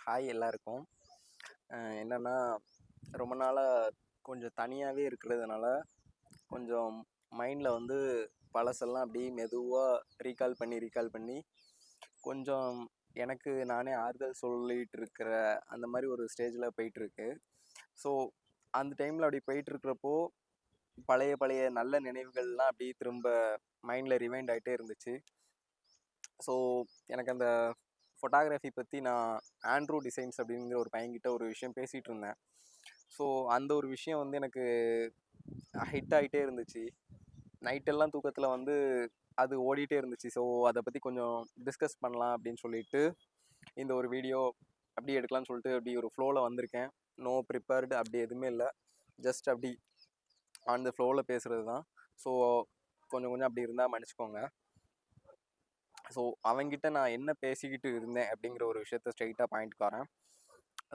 Hi எல்லாருக்கும். என்னன்னா, ரொம்ப நாளாக கொஞ்சம் தனியாகவே இருக்கிறதுனால கொஞ்சம் மைண்டில் வந்து பழசெல்லாம் அப்படியே மெதுவாக ரீகால் பண்ணி கொஞ்சம் எனக்கு நானே ஆறுதல் சொல்லிகிட்டு இருக்கிற அந்த மாதிரி ஒரு ஸ்டேஜில் போயிட்டுருக்கு. ஸோ அந்த டைமில் அப்படி போயிட்டுருக்கிறப்போ பழைய பழைய நல்ல நினைவுகள்லாம் அப்படியே திரும்ப மைண்டில் ரிவைண்ட் ஆகிட்டே இருந்துச்சு. ஸோ எனக்கு அந்த ஃபோட்டோகிராஃபி பற்றி நான் ஆண்ட்ரூ டிசைன்ஸ் அப்படிங்கிற ஒரு பையன்கிட்ட ஒரு விஷயம் பேசிகிட்டு இருந்தேன். ஸோ அந்த ஒரு விஷயம் வந்து எனக்கு ஹிட் ஆகிட்டே இருந்துச்சு. நைட்டெல்லாம் தூக்கத்தில் வந்து அது ஓடிட்டே இருந்துச்சு. ஸோ அதை பற்றி கொஞ்சம் டிஸ்கஸ் பண்ணலாம் அப்படின்னு சொல்லிட்டு இந்த ஒரு வீடியோ அப்படி எடுக்கலாம்னு சொல்லிட்டு அப்படி ஒரு ஃப்ளோவில் வந்திருக்கேன். நோ ப்ரிப்பேர்டு அப்படி எதுவுமே இல்லை, ஜஸ்ட் அப்படி ஆன் த ஃப்ளோவில் பேசுகிறது தான். ஸோ கொஞ்சம் கொஞ்சம் அப்படி இருந்தால் மன்னிச்சுக்கோங்க. ஸோ அவங்கிட்ட நான் என்ன பேசிக்கிட்டு இருந்தேன் அப்படிங்கிற ஒரு விஷயத்த ஸ்ட்ரைட்டாக பாயிண்ட்க்கு வரேன்.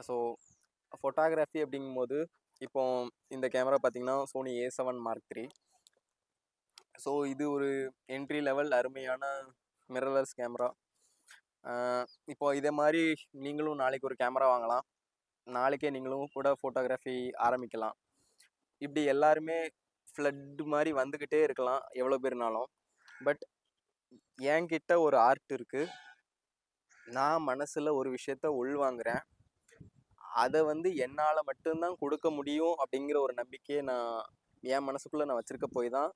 ஸோ ஃபோட்டோகிராஃபி அப்படிங்கும்போது இப்போ இந்த கேமரா பார்த்தீங்கன்னா Sony A7 Mark III. So இது ஒரு என்ட்ரி லெவல் அருமையான மிரர்லெஸ் கேமரா. இப்போ இதே மாதிரி நீங்களும் நாளைக்கு ஒரு கேமரா வாங்கலாம், நாளைக்கே நீங்களும் கூட ஃபோட்டோகிராஃபி ஆரம்பிக்கலாம். இப்படி எல்லாருமே ஃப்ளட் மாதிரி வந்துக்கிட்டே இருக்கலாம் எவ்வளோ பேர்னாலும். பட் என்கிட்ட ஒரு ஆர்ட் இருக்குது, நான் மனசில் ஒரு விஷயத்த உள்வாங்குறேன், அதை வந்து என்னால் மட்டும்தான் கொடுக்க முடியும் அப்படிங்கிற ஒரு நம்பிக்கையை நான் என் மனசுக்குள்ளே நான் வச்சுருக்க போய் தான்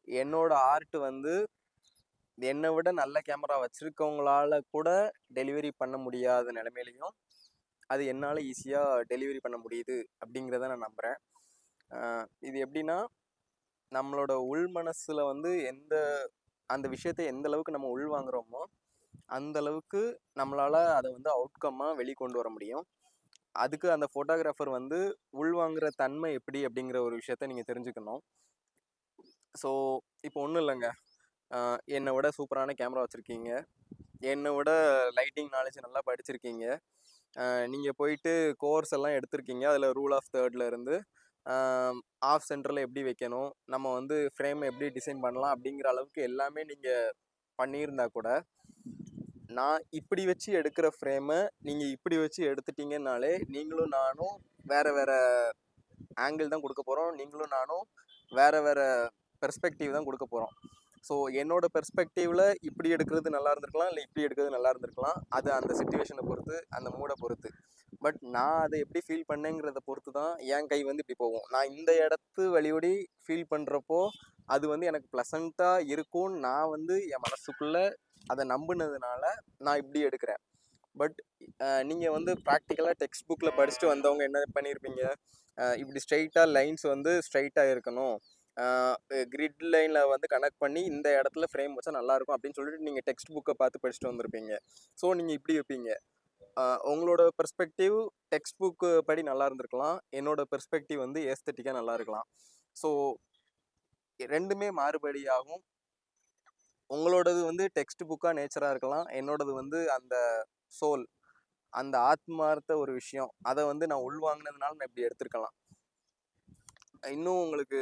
என்னோட ஆர்ட் வந்து என்னை விட நல்ல கேமரா வச்சுருக்கவங்களால கூட டெலிவரி பண்ண முடியாத நிலைமையிலையும் அது என்னால் ஈஸியாக டெலிவரி பண்ண முடியுது அப்படிங்கிறத நான் நம்புகிறேன். இது எப்படின்னா, நம்மளோட உள் மனசில் வந்து அந்த விஷயத்தை எந்த அளவுக்கு நம்ம உள்வாங்குறோமோ அந்த அளவுக்கு நம்மளால் அதை வந்து அவுட்கம்மாக வெளிக்கொண்டு வர முடியும். அதுக்கு அந்த ஃபோட்டோகிராஃபர் வந்து உள்வாங்குற தன்மை எப்படி அப்படிங்கிற ஒரு விஷயத்த நீங்கள் தெரிஞ்சுக்கணும். ஸோ இப்போ ஒன்றும் இல்லைங்க, என்னை விட சூப்பரான கேமரா வச்சுருக்கீங்க, என்னை விட லைட்டிங் நாலேஜ் நல்லா படிச்சிருக்கீங்க, நீங்கள் போயிட்டு கோர்ஸ் எல்லாம் எடுத்திருக்கீங்க, அதில் ரூல் ஆஃப் தேர்டில் இருந்து ஆஃப் சென்டரில் எப்படி வைக்கணும், நம்ம வந்து ஃப்ரேமை எப்படி டிசைன் பண்ணலாம் அப்படிங்கிற அளவுக்கு எல்லாமே நீங்கள் பண்ணியிருந்தா கூட நான் இப்படி வச்சு எடுக்கிற ஃப்ரேமை நீங்கள் இப்படி வச்சு எடுத்துட்டீங்கன்னாலே நீங்களும் நானும் வேறு வேறு ஆங்கிள் தான் கொடுக்க போகிறோம், நீங்களும் நானும் வேறு வேறு பெர்ஸ்பெக்டிவ் தான் கொடுக்க போகிறோம். ஸோ என்னோட பெர்ஸ்பெக்டிவில் இப்படி எடுக்கிறது நல்லா இருந்திருக்கலாம், இல்லை இப்படி எடுக்கிறது நல்லா இருந்திருக்கலாம். அது அந்த சிச்சுவேஷனை பொறுத்து, அந்த மூடை பொறுத்து. பட் நான் அதை எப்படி ஃபீல் பண்ணேங்கிறத பொறுத்து தான் என் கை வந்து இப்படி போகும். நான் இந்த இடத்து வழியோடி ஃபீல் பண்ணுறப்போ அது வந்து எனக்கு ப்ளசண்ட்டாக இருக்கும்னு நான் வந்து என் மனசுக்குள்ளே அதை நம்பினதுனால நான் இப்படி எடுக்கிறேன். பட் நீங்கள் வந்து ப்ராக்டிக்கலாக டெக்ஸ்ட் புக்கில் படிச்சுட்டு வந்தவங்க என்ன பண்ணியிருப்பீங்க, இப்படி ஸ்ட்ரைட்டாக லைன்ஸ் வந்து ஸ்ட்ரைட்டாக இருக்கணும், கிரிட் லைனில் வந்து கனெக்ட் பண்ணி இந்த இடத்துல ஃப்ரேம் வச்சா நல்லாயிருக்கும் அப்படின்னு சொல்லிட்டு நீங்கள் டெக்ஸ்ட் புக்கை பார்த்து படிச்சுட்டு வந்திருப்பீங்க. ஸோ நீங்கள் இப்படி வைப்பீங்க. உங்களோட பெர்ஸ்பெக்டிவ் டெக்ஸ்ட் புக்கு படி நல்லா இருந்திருக்கலாம், என்னோட பெர்ஸ்பெக்டிவ் வந்து ஏஸ்தட்டிக்காக நல்லா இருக்கலாம். ஸோ ரெண்டுமே மாறுபடியாகும். உங்களோடது வந்து டெக்ஸ்ட் புக்காக நேச்சராக இருக்கலாம், என்னோடது வந்து அந்த சோல், அந்த ஆத்மார்த்த ஒரு விஷயம், அதை வந்து நான் உள்வாங்கினதுனால நான் இப்படி எடுத்திருக்கலாம். இன்னும் உங்களுக்கு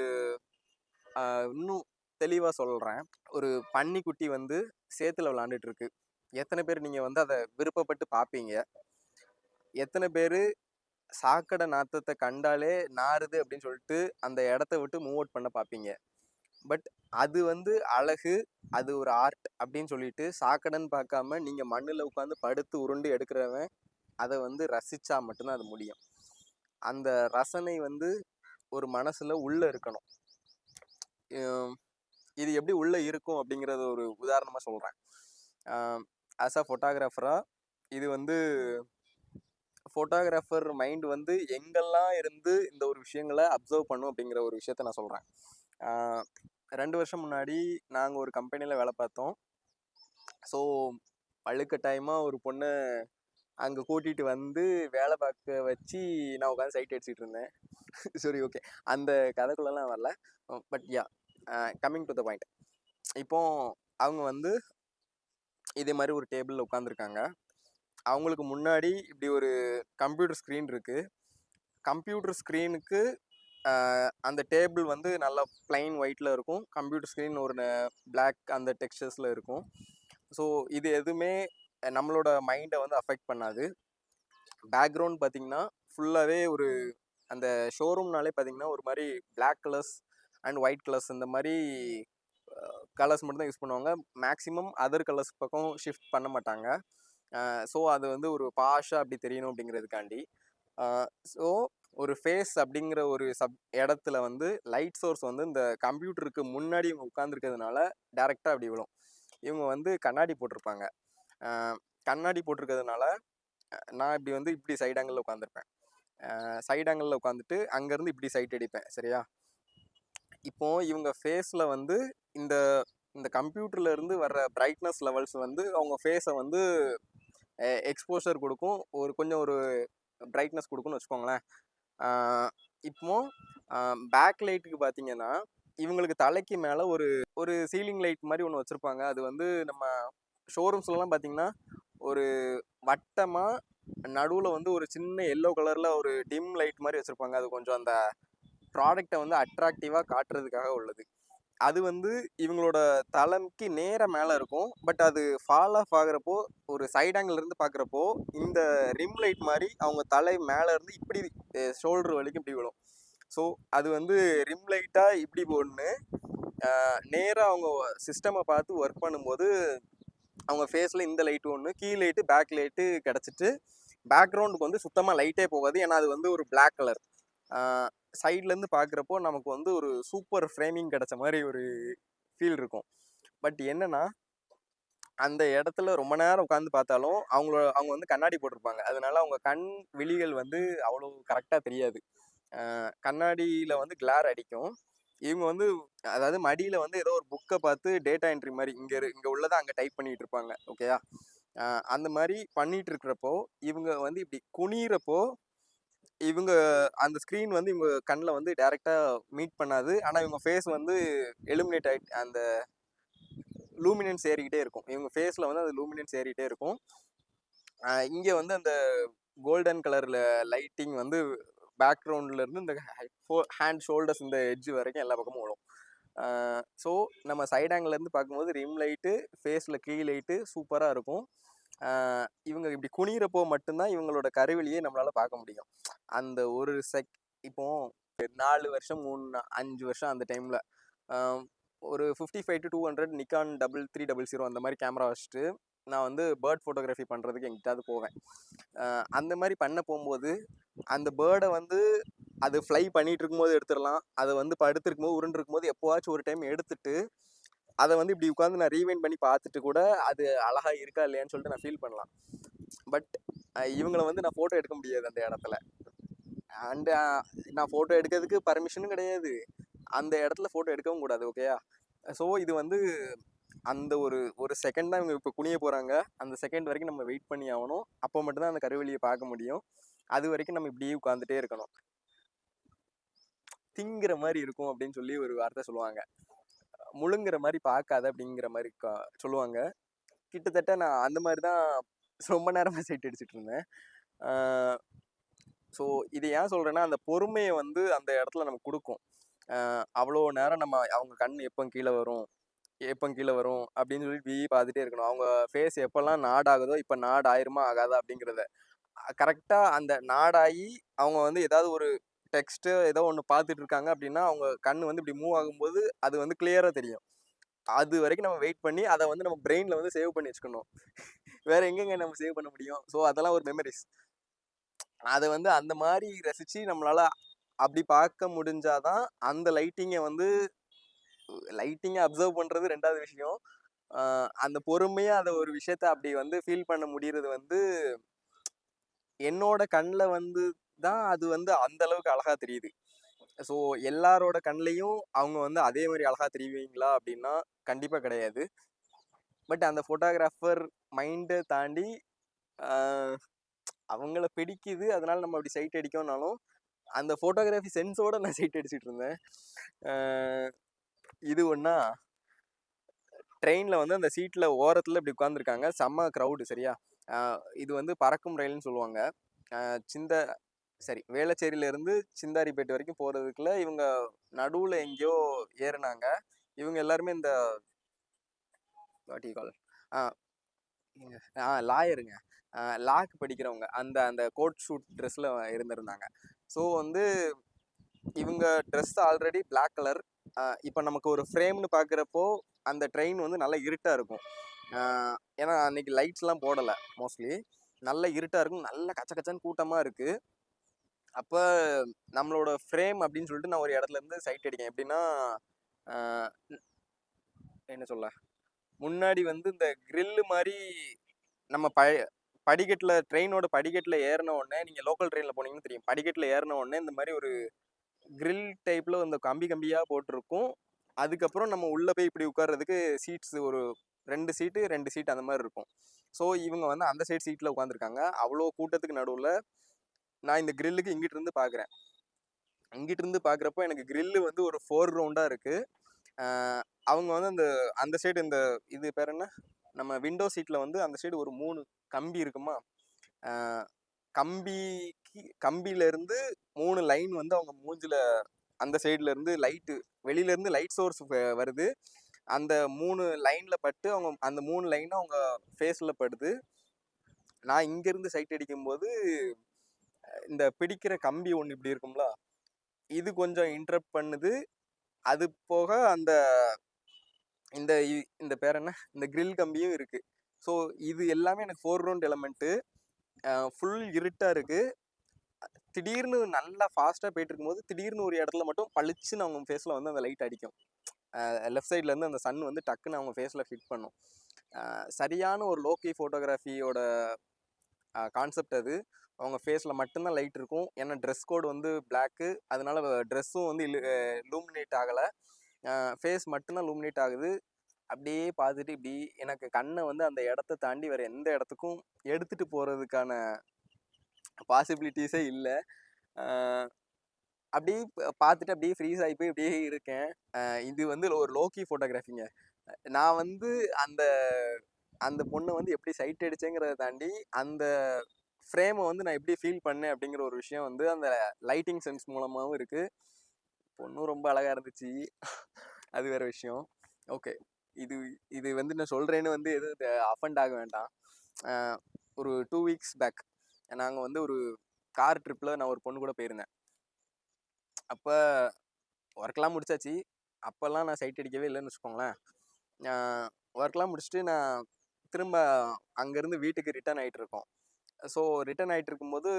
இன்னும் தெளிவாக சொல்கிறேன். ஒரு பன்னிக்குட்டி வந்து சேத்துல விளாண்டுட்டு இருக்கு. எத்தனை பேர் நீங்கள் வந்து அதை விருப்பப்பட்டு பார்ப்பீங்க? எத்தனை பேர் சாக்கடை நாற்றத்தை கண்டாலே நாறுது அப்படின்னு சொல்லிட்டு அந்த இடத்த விட்டு மூவ் அவுட் பண்ண பார்ப்பீங்க? பட் அது வந்து அழகு, அது ஒரு ஆர்ட் அப்படின்னு சொல்லிட்டு சாக்கடைன்னு பார்க்காம நீங்கள் மண்ணில் உட்காந்து படுத்து உருண்டு எடுக்கிறவன் அதை வந்து ரசித்தா மட்டும்தான் அது முடியும். அந்த ரசனை வந்து ஒரு மனசில் உள்ளே இருக்கணும். இது எப்படி உள்ளே இருக்கும் அப்படிங்கிறது ஒரு உதாரணமாக சொல்கிறேன். ஆஸ் அ ஃபோட்டோகிராஃபராக இது வந்து ஃபோட்டோகிராஃபர் மைண்ட் வந்து எங்கெல்லாம் இருந்து இந்த ஒரு விஷயங்களை அப்சர்வ் பண்ணும் அப்படிங்கிற ஒரு விஷயத்த நான் சொல்கிறேன். 2 வருஷம் முன்னாடி நாங்கள் ஒரு கம்பெனியில் வேலை பார்த்தோம். ஸோ வலுக்கட்டாயமாக ஒரு பொண்ணை அங்கே கூட்டிகிட்டு வந்து வேலை பார்க்க வச்சு நான் உட்காந்து சைட் அடிச்சிட்டு இருந்தேன். சரி, ஓகே, அந்த கதைக்குள்ளெல்லாம் வரல. But yeah, coming to the point. இப்போ அவங்க வந்து இதே மாதிரி ஒரு டேபிளில் உட்காந்துருக்காங்க. அவங்களுக்கு முன்னாடி இப்படி ஒரு கம்ப்யூட்டர் ஸ்க்ரீன் இருக்குது. கம்ப்யூட்டர் ஸ்க்ரீனுக்கு அந்த டேபிள் வந்து நல்லா பிளைன் ஒயிட்டில் இருக்கும், கம்ப்யூட்டர் ஸ்க்ரீன் ஒரு பிளாக் அந்த டெக்ஸ்சர்ஸில் இருக்கும். ஸோ இது எதுவுமே நம்மளோட மைண்டை வந்து அஃபெக்ட் பண்ணாது. பேக்ரவுண்ட் பார்த்தீங்கன்னா ஃபுல்லாகவே ஒரு அந்த ஷோரூம்னாலே பார்த்தீங்கன்னா ஒரு மாதிரி black colours and white colours இந்த மாதிரி கலர்ஸ் மட்டும் தான் யூஸ் பண்ணுவாங்க. மேக்ஸிமம் அதர் கலர்ஸ் பக்கம் ஷிஃப்ட் பண்ண மாட்டாங்க. ஸோ அது வந்து ஒரு பாஷாக அப்படி தெரியணும் அப்படிங்கிறதுக்காண்டி. ஸோ ஒரு ஃபேஸ் அப்படிங்கிற ஒரு இடத்துல வந்து லைட் சோர்ஸ் வந்து இந்த கம்ப்யூட்டருக்கு முன்னாடி இவங்க உட்காந்துருக்கிறதுனால டேரெக்டாக அப்படி விழும். இவங்க வந்து கண்ணாடி போட்டிருப்பாங்க. கண்ணாடி போட்டிருக்கிறதுனால நான் இப்படி வந்து இப்படி சைட் ஆங்கிளில் உட்காந்துருப்பேன். சைட் ஆங்கிளில் உட்காந்துட்டு அங்கேருந்து இப்படி சைட் அடிப்பேன். சரியா? இப்போ இவங்க ஃபேஸில் வந்து இந்த இந்த கம்ப்யூட்டர்ல இருந்து வர்ற பிரைட்னஸ் லெவல்ஸ் வந்து அவங்க ஃபேஸை வந்து எக்ஸ்போஷர் கொடுக்கும். கொஞ்சம் ஒரு பிரைட்னஸ் கொடுக்கும்னு வச்சுக்கோங்களேன். இப்போ பேக் லைட்டுக்கு பார்த்தீங்கன்னா இவங்களுக்கு தலைக்கு மேலே ஒரு ஒரு சீலிங் லைட் மாதிரி ஒன்று வச்சுருப்பாங்க. அது வந்து நம்ம ஷோரூம்ஸ்லாம் பார்த்தீங்கன்னா ஒரு வட்டமாக நடுவில் வந்து ஒரு சின்ன எல்லோ கலரில் ஒரு டிம் லைட் மாதிரி வச்சுருப்பாங்க. அது கொஞ்சம் அந்த ப்ராடக்டை வந்து அட்ராக்டிவாக காட்டுறதுக்காக உள்ளது. அது வந்து இவங்களோட தலைக்கு நேர மேலே இருக்கும். பட் அது ஃபால் ஆஃப் ஆகுறப்போ ஒரு சைட் ஆங்கிள் இருந்து பார்க்குறப்போ இந்த ரிம் லைட் மாதிரி அவங்க தலை மேலே இருந்து இப்படி ஷோல்டர் வரைக்கும் இப்படி விழும். ஸோ அது வந்து ரிம் லைட்டாக இப்படி ஒன்று நேராக அவங்க சிஸ்டமை பார்த்து ஒர்க் பண்ணும்போது அவங்க ஃபேஸில் இந்த லைட்டு ஒன்று, கீ லைட்டு, பேக் லைட்டு கிடச்சிட்டு பேக்ரவுண்டுக்கு வந்து சுத்தமாக லைட்டே போகாது. ஏன்னா அது வந்து ஒரு பிளாக் கலர். சைட்லேருந்து பார்க்குறப்போ நமக்கு வந்து ஒரு சூப்பர் ஃப்ரேமிங் கிடச்ச மாதிரி ஒரு ஃபீல் இருக்கும். பட் என்னன்னா அந்த இடத்துல ரொம்ப நேரம் உட்காந்து பார்த்தாலும் அவங்க வந்து கண்ணாடி போட்டிருப்பாங்க. அதனால அவங்க கண் விழிகள் வந்து அவ்வளோ கரெக்டாக தெரியாது. கண்ணாடியில் வந்து கிளார் அடிக்கும். இவங்க வந்து அதாவது மடியில் வந்து ஏதோ ஒரு புக்கை பார்த்து டேட்டா என்ட்ரி மாதிரி இங்கே உள்ளதை அங்கே டைப் பண்ணிட்டு இருப்பாங்க. ஓகேயா? அந்த மாதிரி பண்ணிட்டு இருக்கிறப்போ இவங்க வந்து இப்படி குனிகிறப்போ இவங்க அந்த ஸ்க்ரீன் வந்து இவங்க கண்ணில் வந்து டைரெக்டாக மீட் பண்ணாது. ஆனால் இவங்க ஃபேஸ் வந்து எலிமினேட் ஆகிட்டு அந்த லூமினன்ஸ் ஏறிக்கிட்டே இருக்கும். இவங்க ஃபேஸில் வந்து அந்த லூமினன்ஸ் ஏறிக்கிட்டே இருக்கும். இங்கே வந்து அந்த கோல்டன் கலரில் லைட்டிங் வந்து பேக்ரவுண்ட்லேருந்து இந்த ஹேண்ட் ஷோல்டர்ஸ் இந்த எட்ஜ் வரைக்கும் எல்லா பக்கமும் விழும். ஸோ நம்ம சைட் ஆங்கிலேருந்து பார்க்கும்போது ரிம் லைட்டு, ஃபேஸில் கீ லைட்டு சூப்பராக இருக்கும். இவங்க இப்படி குனிகிறப்போ மட்டும்தான் இவங்களோட கருவிலியே நம்மளால் பார்க்க முடியும். அந்த ஒரு இப்போ 4 வருஷம் 5 வருஷம் அந்த டைமில் ஒரு 55 to 200 நிக்கான் 3300 அந்த மாதிரி கேமரா வச்சுட்டு நான் வந்து பேர்ட் ஃபோட்டோகிராஃபி பண்ணுறதுக்கு எங்கிட்டாவது போவேன். அந்த மாதிரி பண்ண போகும்போது அந்த பேர்டை வந்து அது ஃப்ளை பண்ணிகிட்டு இருக்கும்போது எடுத்துடலாம். அதை வந்து படுத்துருக்கும் போது உருண்டுருக்கும் போது எப்போவாச்சும் ஒரு டைம் எடுத்துட்டு அதை வந்து இப்படி உட்காந்து நான் ரீவைண்ட் பண்ணி பார்த்துட்டு கூட அது அழகாக இருக்கா இல்லையான்னு சொல்லிட்டு நான் ஃபீல் பண்ணலாம். பட் இவங்களை வந்து நான் ஃபோட்டோ எடுக்க முடியாது அந்த இடத்துல. அண்டு நான் ஃபோட்டோ எடுக்கிறதுக்கு பர்மிஷனும் கிடையாது. அந்த இடத்துல ஃபோட்டோ எடுக்கவும் கூடாது. ஓகேயா? ஸோ இது வந்து அந்த ஒரு செகண்ட் தான் இவங்க இப்போ குனிய போகிறாங்க. அந்த செகண்ட் வரைக்கும் நம்ம வெயிட் பண்ணி ஆகணும். அப்போ மட்டும்தான் அந்த கருவெளியை பார்க்க முடியும். அது வரைக்கும் நம்ம இப்படியே உட்காந்துட்டே இருக்கணும். திங்கிற மாதிரி இருக்கும் அப்படின்னு சொல்லி ஒரு வார்த்தை சொல்லுவாங்க. முழுங்குற மாதிரி பார்க்காத அப்படிங்கிற மாதிரி சொல்லுவாங்க. கிட்டத்தட்ட நான் அந்த மாதிரி தான் ரொம்ப நேரமாக சைட் அடிச்சுட்டு இருந்தேன். ஸோ இது ஏன் சொல்கிறேன்னா அந்த பொறுமையை வந்து அந்த இடத்துல நமக்கு கொடுக்கும். அவ்வளோ நேரம் நம்ம அவங்க கண் எப்போ கீழே வரும் அப்படின்னு சொல்லி இப்படி பார்த்துட்டே இருக்கணும். அவங்க ஃபேஸ் எப்போல்லாம் நாடாகுதோ இப்போ நாடாயிருமா ஆகாதா அப்படிங்கிறத கரெக்டாக அந்த நாடாகி அவங்க வந்து ஏதாவது ஒரு டெக்ஸ்ட்டு ஏதோ ஒன்று பார்த்துட்டு இருக்காங்க அப்படின்னா அவங்க கண் வந்து இப்படி மூவ் ஆகும்போது அது வந்து கிளியராக தெரியும். அது வரைக்கும் நம்ம வெயிட் பண்ணி அதை வந்து நம்ம பிரெயினில் வந்து சேவ் பண்ணி வச்சுக்கணும். வேற எங்கெங்க நம்ம சேவ் பண்ண முடியும்? ஸோ அதெல்லாம் ஒரு மெமரிஸ். அதை வந்து அந்த மாதிரி ரசித்து நம்மளால் அப்படி பார்க்க முடிஞ்சாதான் அந்த லைட்டிங்கை அப்சர்வ் பண்ணுறது ரெண்டாவது விஷயம். அந்த பொறுமையாக அந்த ஒரு விஷயத்த அப்படி வந்து ஃபீல் பண்ண முடியறது வந்து என்னோட கண்ணில் வந்து தான் அது வந்து அந்த அளவுக்கு அழகாக தெரியுது. ஸோ எல்லாரோட கண்ணிலையும் அவங்க வந்து அதே மாதிரி அழகாக தெரிவிங்களா அப்படின்னா கண்டிப்பாக கிடையாது. பட் அந்த ஃபோட்டோகிராஃபர் மைண்டை தாண்டி அவங்கள பிடிக்குது, அதனால நம்ம அப்படி சைட் அடிக்கோம்னாலும் அந்த ஃபோட்டோகிராஃபி சென்ஸோட நான் சைட் அடிச்சுட்டு இருந்தேன். இது ஒன்றா ட்ரெயினில் வந்து அந்த சீட்டில் ஓரத்தில் இப்படி உட்காந்துருக்காங்க. செம்ம க்ரௌடு. சரியா? இது வந்து பறக்கும் ரயில்னு சொல்லுவாங்க. வேளச்சேரியிலேருந்து சிந்தாரிப்பேட்டை வரைக்கும் போகிறதுக்குள்ள இவங்க நடுவில் எங்கேயோ ஏறினாங்க. இவங்க எல்லாருமே இந்த வாட் யூ கால் லாயருங்க. லாக்கு படிக்கிறவங்க அந்த அந்த கோட் ஷூட் ட்ரெஸ்ஸில் இருந்திருந்தாங்க. ஸோ வந்து இவங்க ட்ரெஸ் ஆல்ரெடி பிளாக் கலர். இப்போ நமக்கு ஒரு ஃப்ரேம்னு பார்க்குறப்போ அந்த ட்ரெயின் வந்து நல்லா இருட்டாக இருக்கும். ஏன்னா அன்னைக்கு லைட்ஸ்லாம் போடலை மோஸ்ட்லி. நல்ல இருட்டாக இருக்கும், நல்ல கச்ச கச்சன்னு கூட்டமாக இருக்குது. அப்போ நம்மளோட ஃப்ரேம் அப்படின்னு சொல்லிட்டு நான் ஒரு இடத்துல இருந்து சைட் அடிக்கேன். எப்படின்னா என்ன சொல்ல, முன்னாடி வந்து இந்த கிரில்லு மாதிரி நம்ம படிக்கட்டில் ட்ரெயினோட படிக்கட்டில் ஏறின உடனே, நீங்கள் லோக்கல் ட்ரெயினில் போனீங்கன்னு தெரியும், படிக்கட்டில் ஏறின உடனே இந்த மாதிரி ஒரு கிரில் டைப்பில் இந்த கம்பி கம்பியாக போட்டிருக்கும். அதுக்கப்புறம் நம்ம உள்ளே போய் இப்படி உட்கார்றதுக்கு சீட்ஸ் ஒரு 2 சீட்டு 2 சீட் அந்த மாதிரி இருக்கும். ஸோ இவங்க வந்து அந்த சைட் சீட்டில் உட்காந்துருக்காங்க. அவ்வளோ கூட்டத்துக்கு நடுவில் நான் இந்த கிரில்லுக்கு இங்கிட்டு இருந்து பார்க்குறேன். இங்கிட்டு இருந்து பார்க்குறப்போ எனக்கு கிரில்லு வந்து ஒரு 4 ரவுண்டாக இருக்குது. அவங்க வந்து அந்த அந்த சைடு இந்த இது பேர் என்ன, நம்ம விண்டோ சீட்டில் வந்து அந்த சைடு ஒரு 3 கம்பி இருக்குமா, கம்பியிலேருந்து 3 லைன் வந்து அவங்க மூஞ்சில் அந்த சைட்லேருந்து லைட்டு வெளியிலேருந்து லைட் சோர்ஸ் வருது. அந்த 3 லைனில் பட்டு அவங்க அந்த 3 லைனும் அவங்க ஃபேஸில் படுது. நான் இங்கேருந்து சைட் அடிக்கும்போது இந்த பிடிக்கிற கம்பி ஒன்று இப்படி இருக்கும்ல, இது கொஞ்சம் இன்டரப்ட் பண்ணுது. அது போக அந்த இந்த இந்த பேர் என்ன, இந்த கிரில் கம்பியும் இருக்குது. ஸோ இது எல்லாமே எனக்கு 4 ரவுண்ட் எலமெண்ட்டு. ஃபுல் இருட்டாக இருக்குது. திடீர்னு நல்லா ஃபாஸ்ட்டாக போயிட்டு இருக்கும்போது திடீர்னு ஒரு இடத்துல மட்டும் பளிச்சுன்னு அவங்க ஃபேஸில் வந்து அந்த லைட் அடிக்கும். லெஃப்ட் சைட்லேருந்து அந்த சன் வந்து டக்குன்னு அவங்க ஃபேஸில் ஹிட் பண்ணும். சரியான ஒரு லோக்கி ஃபோட்டோகிராஃபியோட கான்செப்ட் அது. அவங்க ஃபேஸில் மட்டும்தான் லைட் இருக்கும். ஏன்னா ட்ரெஸ் கோடு வந்து பிளாக்கு, அதனால ட்ரெஸ்ஸும் வந்து லூமினேட் ஆகலை. ஃபேஸ் மட்டும்தான் லூமினேட் ஆகுது. அப்படியே பார்த்துட்டு இப்படி எனக்கு கண்ணை வந்து அந்த இடத்த தாண்டி வேறு எந்த இடத்துக்கும் எடுத்துகிட்டு போகிறதுக்கான பாசிபிலிட்டிஸே இல்லை. அப்படியே பார்த்துட்டு அப்படியே ஃப்ரீஸ் ஆகி போய் அப்படியே இருக்கேன். இது வந்து ஒரு லோக்கி ஃபோட்டோகிராஃபிங்க. நான் வந்து அந்த அந்த பொண்ணை வந்து எப்படி சைட் அடிச்சேங்கிறத தாண்டி அந்த ஃப்ரேமை வந்து நான் எப்படி ஃபீல் பண்ணேன் அப்படிங்கிற ஒரு விஷயம் வந்து அந்த லைட்டிங் சென்ஸ் மூலமாகவும் இருக்குது. பொண்ணும் ரொம்ப அழகாக இருந்துச்சு, அது வேறு விஷயம். ஓகே, இது இது வந்து நான் சொல்கிறேன்னு வந்து எதுவும் அஃபண்ட் ஆக வேண்டாம். ஒரு 2 வீக்ஸ் பேக் நாங்கள் வந்து ஒரு கார் ட்ரிப்பில் நான் ஒரு பொண்ணு கூட போயிருந்தேன். அப்போ ஒர்க்லாம் முடிச்சாச்சு. அப்போல்லாம் நான் சைட் அடிக்கவே இல்லைன்னு வச்சுக்கோங்களேன். ஒர்க்லாம் முடிச்சுட்டு நான் திரும்ப அங்கேருந்து வீட்டுக்கு ரிட்டர்ன் ஆகிட்டு இருக்கோம். ஸோ ரிட்டர்ன் ஆகிட்டு இருக்கும்போது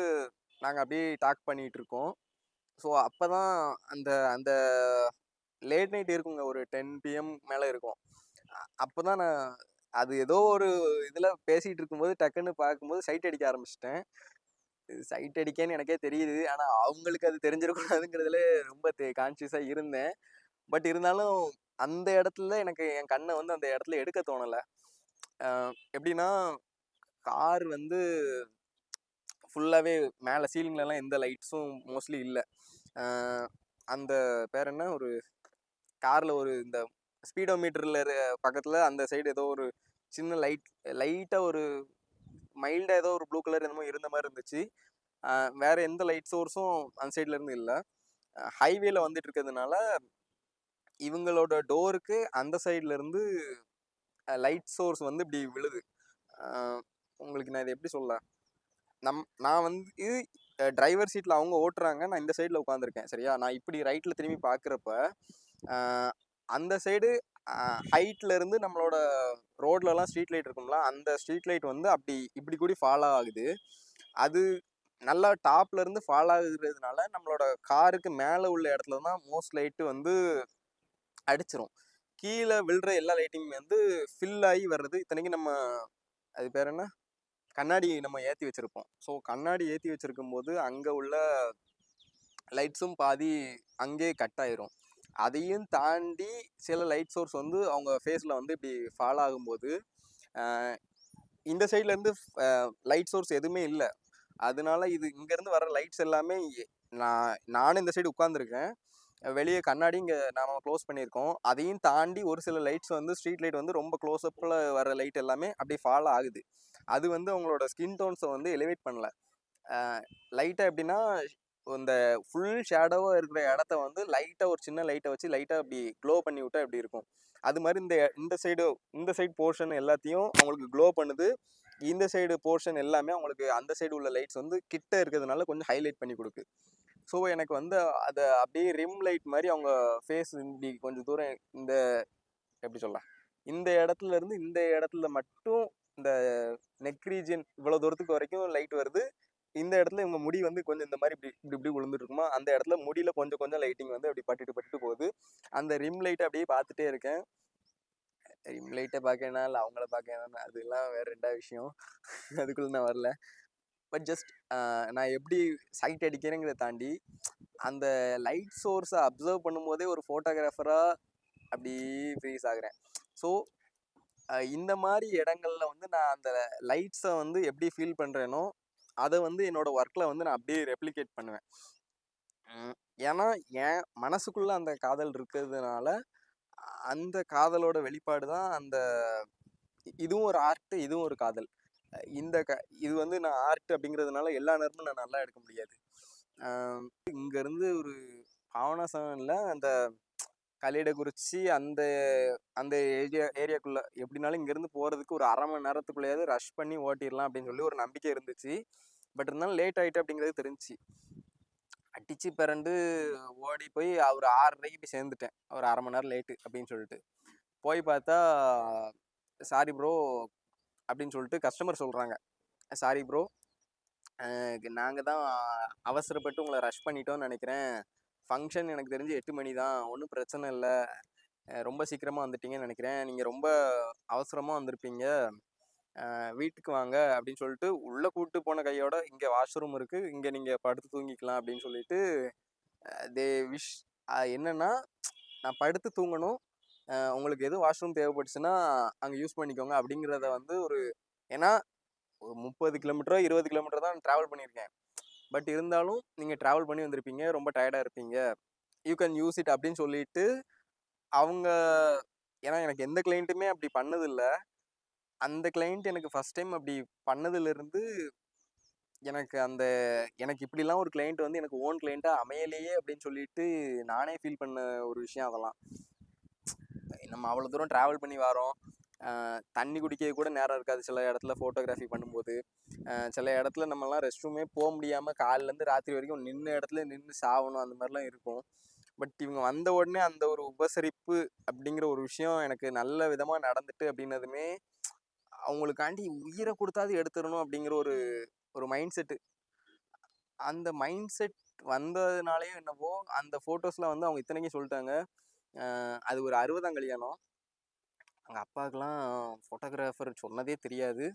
நாங்கள் அப்படியே டாக் பண்ணிகிட்டு இருக்கோம். ஸோ அப்போ தான் அந்த அந்த லேட் நைட் இருக்குங்க, ஒரு 10 PM மேலே இருக்கும். அப்போ தான் நான் அது ஏதோ ஒரு இதில் பேசிகிட்டு இருக்கும்போது டக்குன்னு பார்க்கும்போது சைட் அடிக்க ஆரம்பிச்சிட்டேன். சைட் அடிக்கேன்னு எனக்கே தெரியுது, ஆனால் அவங்களுக்கு அது தெரிஞ்சிடக்கூடாதுங்கிறதுல ரொம்ப கான்ஷியஸாக இருந்தேன். பட் இருந்தாலும் அந்த இடத்துல எனக்கு என் கண்ணை வந்து அந்த இடத்துல எடுக்க தோணலை. எப்படின்னா கார் வந்து ஃபுல்லாகவே மேலே சீலிங்லலாம் எந்த லைட்ஸும் மோஸ்ட்லி இல்லை. அந்த பேர் என்ன, ஒரு காரில் ஒரு இந்த ஸ்பீடோ மீட்டரில் பக்கத்தில் அந்த சைடு ஏதோ ஒரு சின்ன லைட்டாக ஒரு மைல்டாக ஏதோ ஒரு ப்ளூ கலர் என்னமோ இருந்த மாதிரி இருந்துச்சு. வேறு எந்த லைட் சோர்ஸும் அந்த சைட்லேருந்து இல்லை. ஹைவேல வந்துட்டு இருக்கிறதுனால இவங்களோட டோருக்கு அந்த சைட்லேருந்து லைட் சோர்ஸ் வந்து இப்படி விழுது. உங்களுக்கு நான் இதை எப்படி சொல்ல, நான் வந்து டிரைவர் சீட்டில் அவங்க ஓட்டுறாங்க, நான் இந்த சைடில் உட்காந்துருக்கேன் சரியா. நான் இப்படி ரைட்டில் திரும்பி பார்க்குறப்ப அந்த சைடு ஹைட்டில் இருந்து நம்மளோட ரோட்லலாம் ஸ்ட்ரீட் லைட் இருக்கும்ல, அந்த ஸ்ட்ரீட் லைட் வந்து அப்படி இப்படி கூடி ஃபாலோ ஆகுது. அது நல்லா டாப்ல இருந்து ஃபாலோ ஆகுறதுனால நம்மளோட காருக்கு மேலே உள்ள இடத்துல தான் மோஸ்ட் லைட்டு வந்து அடிச்சிரும். கீழே விழுற எல்லா லைட்டிங்குமே வந்து ஃபில் ஆகி வர்றது. இத்தனைக்கும் நம்ம அது பேர் என்ன, கண்ணாடி நம்ம ஏற்றி வச்சுருப்போம். ஸோ கண்ணாடி ஏற்றி வச்சுருக்கும் போது அங்கே உள்ள லைட்ஸும் பாதி அங்கேயே கட் ஆயிரும். அதையும் தாண்டி சில லைட் சோர்ஸ் வந்து அவங்க ஃபேஸில் வந்து இப்படி ஃபாலோ ஆகும்போது இந்த சைட்லேருந்து லைட் சோர்ஸ் எதுவுமே இல்லை. அதனால இது இங்கேருந்து வர லைட்ஸ் எல்லாமே நானும் இந்த சைடு உட்காந்துருக்கேன், வெளியே கண்ணாடி இங்கே நாம் க்ளோஸ் பண்ணியிருக்கோம். அதையும் தாண்டி ஒரு சில லைட்ஸ் வந்து ஸ்ட்ரீட் லைட் வந்து ரொம்ப க்ளோஸ்அப்பில் வர லைட் எல்லாமே அப்படியே ஃபாலோ ஆகுது. அது வந்து அவங்களோட ஸ்கின் டோன்ஸை வந்து எலிவேட் பண்ணலை. லைட்டாக எப்படின்னா இந்த ஃபுல் ஷேடோவாக இருக்கிற இடத்த வந்து லைட்டாக ஒரு சின்ன லைட்டை வச்சு லைட்டாக அப்படி க்ளோ பண்ணி விட்டால் எப்படி இருக்கும், அது மாதிரி இந்த சைடு போர்ஷன் எல்லாத்தையும் அவங்களுக்கு க்ளோ பண்ணுது. இந்த சைடு போர்ஷன் எல்லாமே அவங்களுக்கு அந்த சைடு உள்ள லைட்ஸ் வந்து கிட்ட இருக்கிறதுனால கொஞ்சம் ஹைலைட் பண்ணி கொடுக்கு. ஸோ எனக்கு வந்து அதை அப்படியே ரிம் லைட் மாதிரி அவங்க ஃபேஸ் இப்படி கொஞ்சம் தூரம் இந்த எப்படி சொல்லலாம், இந்த இடத்துல இருந்து இந்த இடத்துல மட்டும் இந்த நெக் ரீஜன் இவ்வளோ தூரத்துக்கு வரைக்கும் லைட் வருது. இந்த இடத்துல இவங்க முடி வந்து கொஞ்சம் இந்த மாதிரி இப்படி இப்படி இப்படி விழுந்துட்டு இருக்குமா, அந்த இடத்துல முடியில கொஞ்சம் கொஞ்சம் லைட்டிங் வந்து அப்படி பட்டுட்டு பட்டுட்டு போகுது. அந்த ரிம் லைட்டை அப்படியே பார்த்துட்டே இருக்கேன். ரிம் லைட்டை பார்க்கணும் இல்லை அவங்கள பார்க்கணும் அதெல்லாம் வேற ரெண்டாவது விஷயம். அதுக்குள்ள நான் வரல. பட் ஜஸ்ட் நான் எப்படி சைட் அடிக்கிறேங்கிறத தாண்டி அந்த லைட் சோர்ஸை அப்சர்வ் பண்ணும்போதே ஒரு ஃபோட்டோகிராஃபராக அப்படி ஃப்ரீஸ் ஆகுறேன். ஸோ இந்த மாதிரி இடங்கள்ல வந்து நான் அந்த லைட்ஸை வந்து எப்படி ஃபீல் பண்ணுறேனோ அதை வந்து என்னோட ஒர்க்கில் வந்து நான் அப்படியே ரெப்ளிகேட் பண்ணுவேன். ஏன்னா என் மனசுக்குள்ள அந்த காதல் இருக்கிறதுனால அந்த காதலோட வெளிப்பாடு தான் அந்த இதுவும் ஒரு ஆர்ட், இதுவும் ஒரு காதல். இந்த இது வந்து நான் ஆர்ட் அப்படிங்கிறதுனால எல்லா நேரமும் நான் நல்லா எடுக்க முடியாது. இங்கேருந்து ஒரு பாவனாசனில் அந்த கலியடைக்குறிச்சி அந்த அந்த ஏரியாக்குள்ளே எப்படினாலும் இங்கேருந்து போகிறதுக்கு ஒரு 1/2 மணி நேரத்துக்குள்ளேயாவது ரஷ் பண்ணி ஓட்டிடலாம் அப்படின்னு சொல்லி ஒரு நம்பிக்கை இருந்துச்சு. பட் இருந்தாலும் லேட் ஆகிட்டு அப்படிங்கிறது தெரிஞ்சிச்சு. அடிச்சு பிறண்டு ஓடி போய் அவர் 6:30க்கு போய் சேர்ந்துட்டேன். ஒரு 1/2 மணி நேரம் லேட்டு அப்படின்னு சொல்லிட்டு. போய் பார்த்தா சாரி ப்ரோ அப்படின்னு சொல்லிட்டு கஸ்டமர் சொல்கிறாங்க. சாரி ப்ரோ, நாங்கள் தான் அவசரப்பட்டு உங்களை ரஷ் பண்ணிட்டோம்னு நினைக்கிறேன். ஃபங்க்ஷன் எனக்கு தெரிஞ்சு 8 மணி தான், ஒன்றும் பிரச்சனை இல்லை, ரொம்ப சீக்கிரமாக வந்துட்டீங்கன்னு நினைக்கிறேன், நீங்கள் ரொம்ப அவசரமாக வந்திருப்பீங்க, வீட்டுக்கு வாங்க அப்படின்னு சொல்லிட்டு உள்ளே கூப்பிட்டு போன கையோட இங்கே வாஷ்ரூம் இருக்குது, இங்கே நீங்கள் படுத்து தூங்கிக்கலாம் அப்படின்னு சொல்லிட்டு தே விஷ் என்னன்னா நான் படுத்து தூங்கணும், உங்களுக்கு எதுவும் வாஷ்ரூம் தேவைப்பட்டுச்சுன்னா அங்கே யூஸ் பண்ணிக்கோங்க அப்படிங்கிறத வந்து ஒரு ஏன்னா ஒரு 30 கிலோமீட்டரோ 20 கிலோமீட்டர் தான் ட்ராவல் பண்ணியிருக்கேன். பட் இருந்தாலும் நீங்கள் ட்ராவல் பண்ணி வந்திருப்பீங்க, ரொம்ப டயர்டாக இருப்பீங்க, யூ கேன் யூஸ் இட் அப்படின்னு சொல்லிட்டு அவங்க ஏன்னா எனக்கு எந்த கிளைண்ட்டுமே அப்படி பண்ணதில்லை. அந்த கிளைண்ட் எனக்கு ஃபஸ்ட் டைம் அப்படி பண்ணதுலேருந்து எனக்கு எனக்கு இப்படிலாம் ஒரு கிளைண்ட் வந்து எனக்கு ஓன் கிளைண்ட்டாக அமையலையே அப்படின்னு சொல்லிட்டு நானே ஃபீல் பண்ண ஒரு விஷயம் அதெல்லாம். நம்ம அவ்வளோ தூரம் ட்ராவல் பண்ணி வரோம், தண்ணி குடிக்க கூட நேரம் இருக்காது சில இடத்துல ஃபோட்டோகிராஃபி பண்ணும்போது. சில இடத்துல நம்மலாம் ரெஸ்ட் ரூமே போக முடியாமல் காலிலேருந்து ராத்திரி வரைக்கும் நின்ன இடத்துல நின்று சாவணும், அந்த மாதிரிலாம் இருக்கும். பட் இவங்க வந்த உடனே அந்த ஒரு உபசரிப்பு அப்படிங்கிற ஒரு விஷயம் எனக்கு நல்ல விதமாக நடந்துட்டு அப்படின்னதுமே அவங்களுக்காண்டி உயிரை கொடுத்தாது எடுத்துடணும் அப்படிங்கிற ஒரு ஒரு மைண்ட் செட்டு. அந்த மைண்ட் செட் வந்ததுனாலேயோ என்னவோ அந்த ஃபோட்டோஸில் வந்து அவங்க இத்தனைக்கும் சொல்லிட்டாங்க, அது ஒரு 60ஆம் கல்யாணம். எங்கள் அப்பாவுக்குலாம் ஃபோட்டோகிராஃபர் சொன்னதே தெரியாது,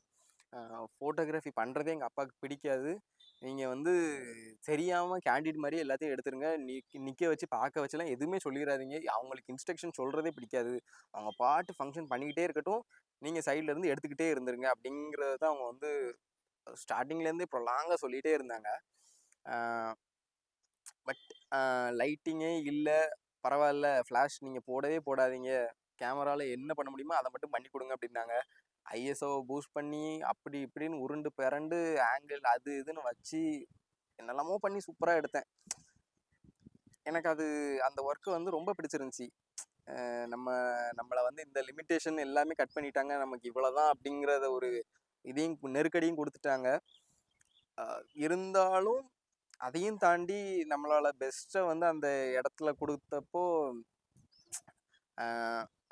ஃபோட்டோகிராஃபி பண்ணுறதே எங்கள் அப்பாவுக்கு பிடிக்காது, நீங்கள் வந்து தெரியாமல் கேண்டிட் மாதிரி எல்லாத்தையும் எடுத்துருங்க, நிற்க வச்சு பார்க்க வச்சுலாம் எதுவுமே சொல்லிடாதீங்க, அவங்களுக்கு இன்ஸ்ட்ரக்ஷன் சொல்கிறதே பிடிக்காது, அவங்க பாட்டு ஃபங்க்ஷன் பண்ணிக்கிட்டே இருக்கட்டும், நீங்கள் சைட்லேருந்து எடுத்துக்கிட்டே இருந்துருங்க அப்படிங்கிறது தான் அவங்க வந்து ஸ்டார்டிங்லேருந்து இப்போ லாங்காக சொல்லிகிட்டே இருந்தாங்க. பட் லைட்டிங்கே இல்லை, பரவாயில்ல, ஃப்ளாஷ் நீங்கள் போடவே போடாதீங்க, கேமராவில் என்ன பண்ண முடியுமோ அதை மட்டும் பண்ணி கொடுங்க அப்படின்னாங்க. ஐஎஸ்ஓவை பூஸ்ட் பண்ணி அப்படி இப்படின்னு உருண்டு பிறண்டு ஆங்கிள் அது இதுன்னு வச்சு என்னெல்லாமோ பண்ணி சூப்பராக எடுத்தேன். எனக்கு அந்த ஒர்க்கு வந்து ரொம்ப பிடிச்சிருந்துச்சி. நம்மளை வந்து இந்த லிமிட்டேஷன் எல்லாமே கட் பண்ணிட்டாங்க, நமக்கு இவ்வளோதான் அப்படிங்கிறத ஒரு இதையும் நெருக்கடியும் கொடுத்துட்டாங்க. இருந்தாலும் அதையும் தாண்டி நம்மளால பெஸ்ட்டை வந்து அந்த இடத்துல கொடுத்தப்போ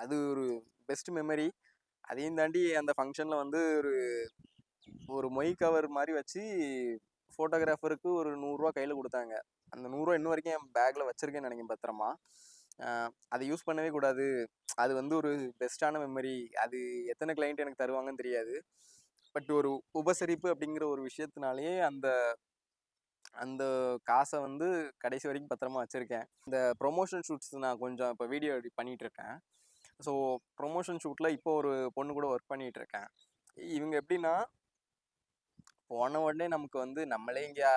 அது ஒரு பெஸ்ட் மெமரி. அதையும் தாண்டி அந்த ஃபங்க்ஷனில் வந்து ஒரு மொய் கவர் மாதிரி வச்சு ஃபோட்டோகிராஃபருக்கு ஒரு 100 ரூபா கையில் கொடுத்தாங்க. அந்த 100 ரூபா இன்ன வரைக்கும் என் பேக்கில் வச்சுருக்கேன்னு நினைக்கிறேன் பத்திரமா. அதை யூஸ் பண்ணவே கூடாது, அது வந்து ஒரு பெஸ்ட்டான மெமரி, அது எத்தனை கிளைண்ட் எனக்கு தருவாங்கன்னு தெரியாது, பட் ஒரு உபசரிப்பு அப்படிங்கிற ஒரு விஷயத்தினாலேயே அந்த அந்த காசை வந்து கடைசி வரைக்கும் பத்திரமா வச்சுருக்கேன். இந்த ப்ரொமோஷன் ஷூட்ஸ் நான் கொஞ்சம் இப்போ வீடியோ எடிட் பண்ணிகிட்ருக்கேன். ஸோ ப்ரொமோஷன் ஷூட்டில் இப்போ ஒரு பொண்ணு கூட ஒர்க் பண்ணிகிட்ருக்கேன். இவங்க எப்படின்னா போன உடனே நமக்கு வந்து நம்மளே இங்கே